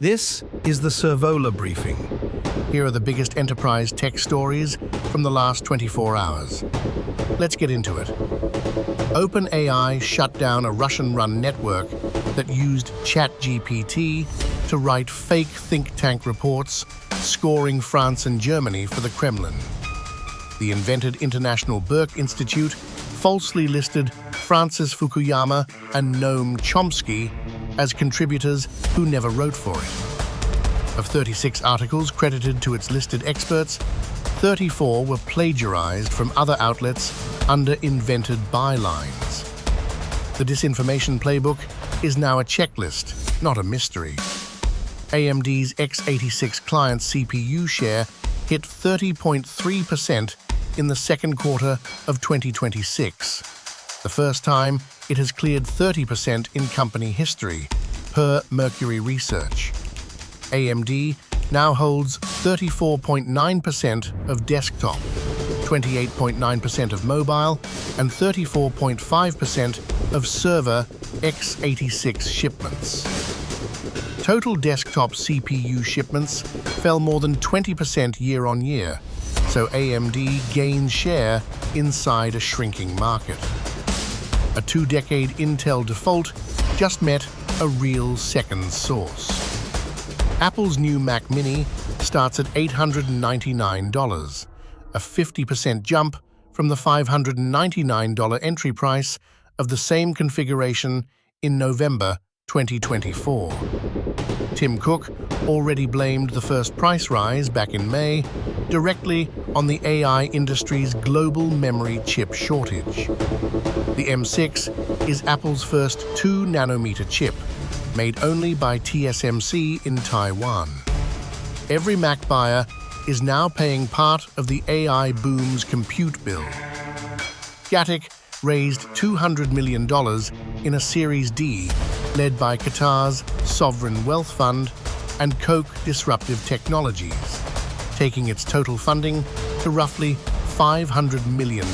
This is the Servola briefing. Here are the biggest enterprise tech stories from the last 24 hours. Let's get into it. OpenAI shut down a Russian-run network that used ChatGPT to write fake think tank reports, scoring France and Germany for the Kremlin. The invented International Burke Institute falsely listed Francis Fukuyama and Noam Chomsky as contributors who never wrote for it. Of 36 articles credited to its listed experts, 34 were plagiarized from other outlets under invented bylines. The disinformation playbook is now a checklist, not a mystery. AMD's x86 client CPU share hit 30.3% in the second quarter of 2026, the first time it has cleared 30% in company history, per Mercury Research. AMD now holds 34.9% of desktop, 28.9% of mobile, and 34.5% of server x86 shipments. Total desktop CPU shipments fell more than 20% year-on-year, so AMD gains share inside a shrinking market. A two-decade Intel default just met a real second source. Apple's new Mac Mini starts at $899, a 50% jump from the $599 entry price of the same configuration in November 2024. Tim Cook already blamed the first price rise back in May directly on the AI industry's global memory chip shortage. The M6 is Apple's first 2-nanometer chip, made only by TSMC in Taiwan. Every Mac buyer is now paying part of the AI boom's compute bill. Gatik raised $200 million in a Series D led by Qatar's Sovereign Wealth Fund and Koch Disruptive Technologies, taking its total funding to roughly $500 million.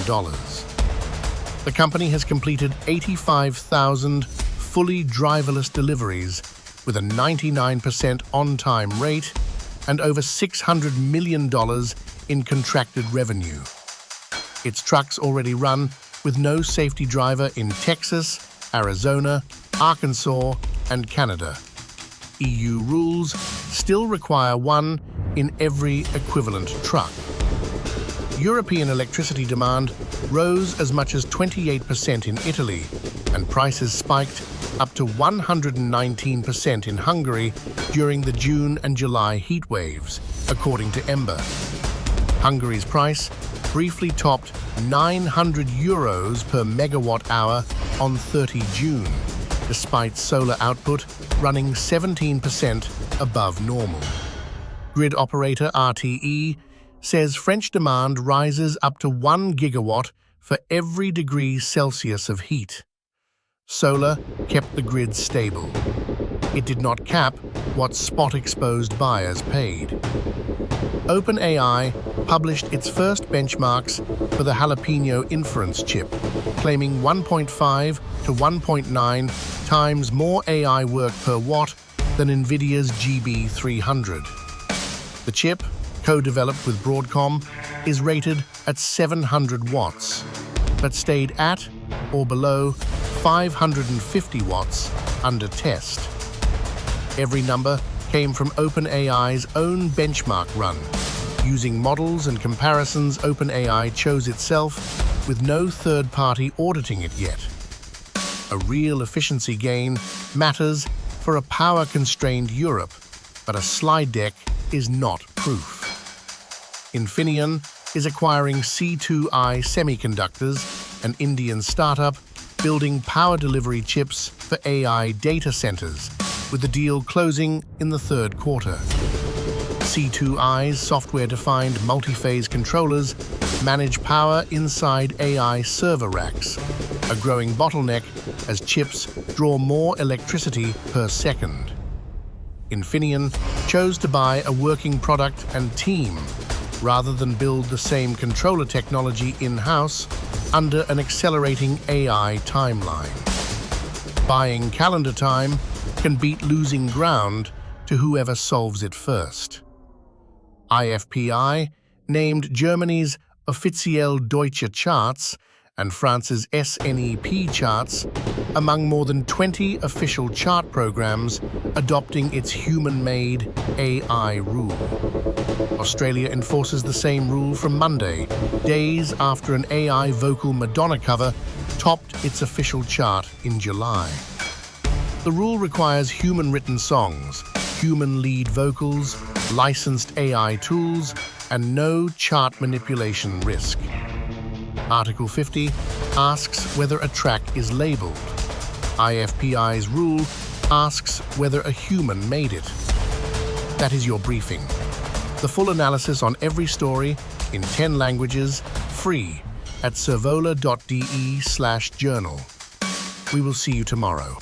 The company has completed 85,000 fully driverless deliveries with a 99% on-time rate and over $600 million in contracted revenue. Its trucks already run with no safety driver in Texas, Arizona, Arkansas, and Canada. EU rules still require one in every equivalent truck. European electricity demand rose as much as 28% in Italy, and prices spiked up to 119% in Hungary during the June and July heat waves, according to Ember. Hungary's price briefly topped €900 per megawatt hour on 30 June, despite solar output running 17% above normal. Grid operator RTE says French demand rises up to 1 gigawatt for every degree Celsius of heat. Solar kept the grid stable. It did not cap what spot-exposed buyers paid. OpenAI published its first benchmarks for the Jalapeno inference chip, claiming 1.5 to 1.9 times more AI work per watt than NVIDIA's GB300. The chip, co-developed with Broadcom, is rated at 700 watts, but stayed at or below 550 watts under test. Every number came from OpenAI's own benchmark run, using models and comparisons OpenAI chose itself with no third-party auditing it yet. A real efficiency gain matters for a power-constrained Europe, but a slide deck is not proof. Infineon is acquiring C2I Semiconductors, an Indian startup building power delivery chips for AI data centers, with the deal closing in the third quarter. C2I's software-defined multi-phase controllers manage power inside AI server racks, a growing bottleneck as chips draw more electricity per second. Infineon chose to buy a working product and team rather than build the same controller technology in-house under an accelerating AI timeline. Buying calendar time can beat losing ground to whoever solves it first. IFPI named Germany's Offiziell Deutsche Charts and France's SNEP charts among more than 20 official chart programs adopting its human-made AI rule. Australia enforces the same rule from Monday, days after an AI vocal Madonna cover topped its official chart in July. The rule requires human-written songs, human lead vocals, licensed AI tools, and no chart manipulation risk. Article 50 asks whether a track is labeled. IFPI's rule asks whether a human made it. That is your briefing. The full analysis on every story in 10 languages, free, at servola.de/journal. We will see you tomorrow.